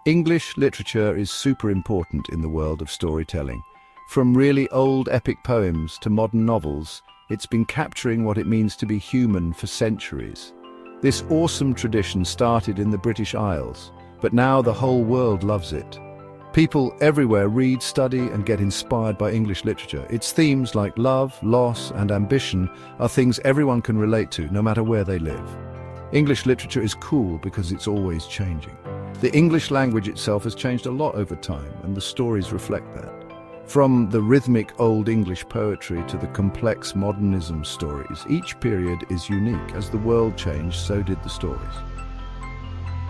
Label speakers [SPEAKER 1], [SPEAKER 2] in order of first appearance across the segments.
[SPEAKER 1] English literature is super important in the world of storytelling. From really old epic poems to modern novels, it's been capturing what it means to be human for centuries. This awesome tradition started in the British Isles, but now the whole world loves it. People everywhere read, study, and get inspired by English literature. Its themes like love, loss, and ambition are things everyone can relate to, no matter where they live. English literature is cool because it's always changing. The English language itself has changed a lot over time, and the stories reflect that. From the rhythmic Old English poetry to the complex modernism stories, each period is unique. As the world changed, so did the stories.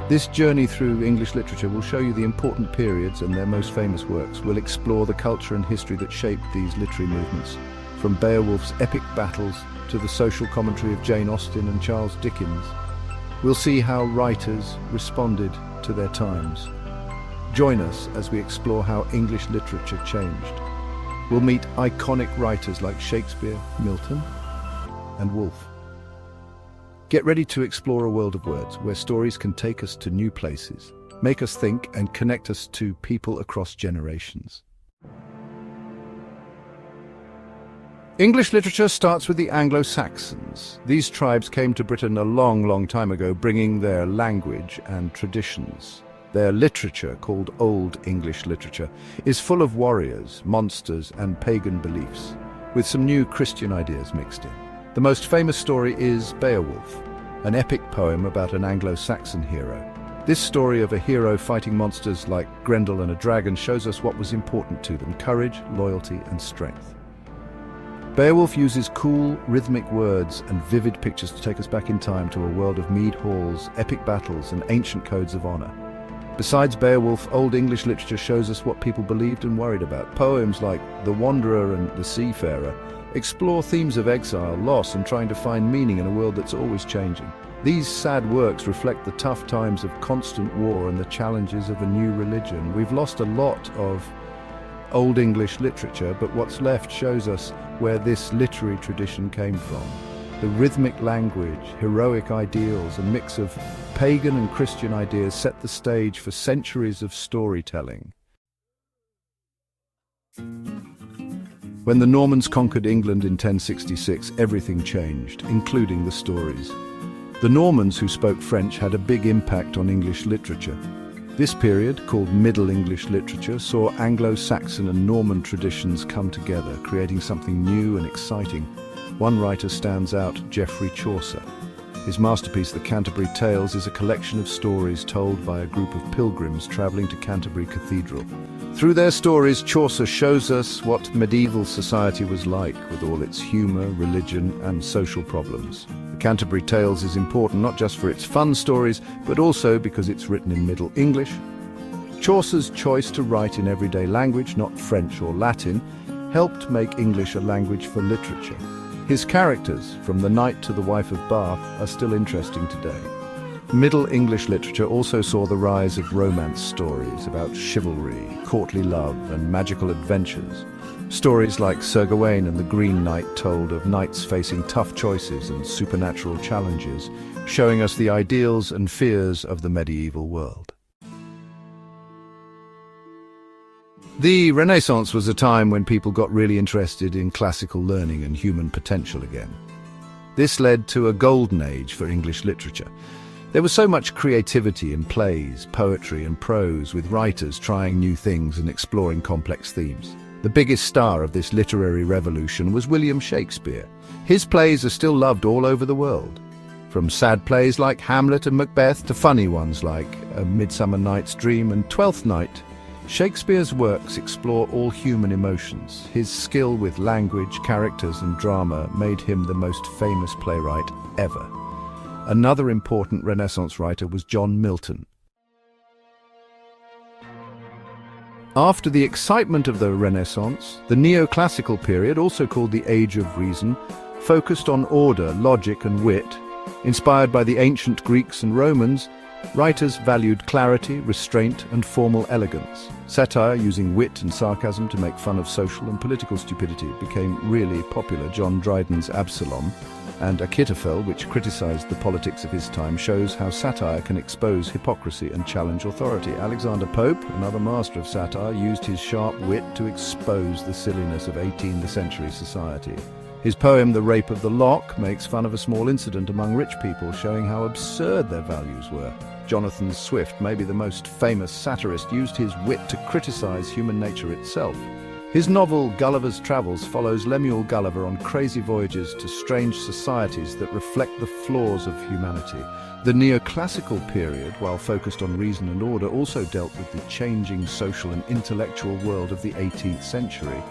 [SPEAKER 1] This journey through English literature will show you the important periods and their most famous works. We'll explore the culture and history that shaped these literary movements, from Beowulf's epic battles to the social commentary of Jane Austen and Charles Dickens. We'll see how writers responded to their times. Join us as we explore how English literature changed. We'll meet iconic writers like Shakespeare, Milton, and Woolf. Get ready to explore a world of words where stories can take us to new places, make us think, and connect us to people across generations. English literature starts with the Anglo-Saxons. These tribes came to Britain a long time ago, bringing their language and traditions. Their literature, called Old English literature, is full of warriors, monsters, and pagan beliefs, with some new Christian ideas mixed in. The most famous story is Beowulf, an epic poem about an Anglo-Saxon hero. This story of a hero fighting monsters like Grendel and a dragon shows us what was important to them: courage, loyalty, and strength. Beowulf uses cool, rhythmic words and vivid pictures to take us back in time to a world of mead halls, epic battles, and ancient codes of honor. Besides Beowulf, Old English literature shows us what people believed and worried about. Poems like The Wanderer and The Seafarer explore themes of exile, loss, and trying to find meaning in a world that's always changing. These sad works reflect the tough times of constant war and the challenges of a new religion. We've lost a lot of Old English literature, but what's left shows us where this literary tradition came from. The rhythmic language, heroic ideals, and mix of pagan and Christian ideas set the stage for centuries of storytelling. When the Normans conquered England in 1066, everything changed, including the stories. The Normans, who spoke French, had a big impact on English literature. This period, called Middle English literature, saw Anglo-Saxon and Norman traditions come together, creating something new and exciting. One writer stands out: Geoffrey Chaucer. His masterpiece, The Canterbury Tales, is a collection of stories told by a group of pilgrims traveling to Canterbury Cathedral. Through their stories, Chaucer shows us what medieval society was like, with all its humor, religion, and social problems. The Canterbury Tales is important not just for its fun stories, but also because it's written in Middle English. Chaucer's choice to write in everyday language, not French or Latin, helped make English a language for literature. His characters, from the knight to the wife of Bath, are still interesting today. Middle English literature also saw the rise of romance stories about chivalry, courtly love, and magical adventures. Stories like Sir Gawain and the Green Knight told of knights facing tough choices and supernatural challenges, showing us the ideals and fears of the medieval world. The Renaissance was a time when people got really interested in classical learning and human potential again. This led to a golden age for English literature. There was so much creativity in plays, poetry, and prose, with writers trying new things and exploring complex themes. The biggest star of this literary revolution was William Shakespeare. His plays are still loved all over the world. From sad plays like Hamlet and Macbeth to funny ones like A Midsummer Night's Dream and Twelfth Night, Shakespeare's works explore all human emotions. His skill with language, characters, and drama made him the most famous playwright ever. Another important Renaissance writer was John Milton. After the excitement of the Renaissance, the Neoclassical period, also called the Age of Reason, focused on order, logic, and wit. Inspired by the ancient Greeks and Romans, writers valued clarity, restraint, and formal elegance. Satire, using wit and sarcasm to make fun of social and political stupidity, became really popular. John Dryden's Absalom and Achitophel, which criticized the politics of his time, shows how satire can expose hypocrisy and challenge authority. Alexander Pope, another master of satire, used his sharp wit to expose the silliness of 18th century society. His poem, The Rape of the Lock, makes fun of a small incident among rich people, showing how absurd their values were. Jonathan Swift, maybe the most famous satirist, used his wit to criticize human nature itself. His novel Gulliver's Travels follows Lemuel Gulliver on crazy voyages to strange societies that reflect the flaws of humanity. The Neoclassical period, while focused on reason and order, also dealt with the changing social and intellectual world of the 18th century.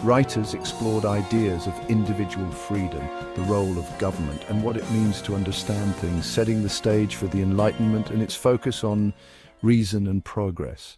[SPEAKER 1] Writers explored ideas of individual freedom, the role of government, and what it means to understand things, setting the stage for the Enlightenment and its focus on reason and progress.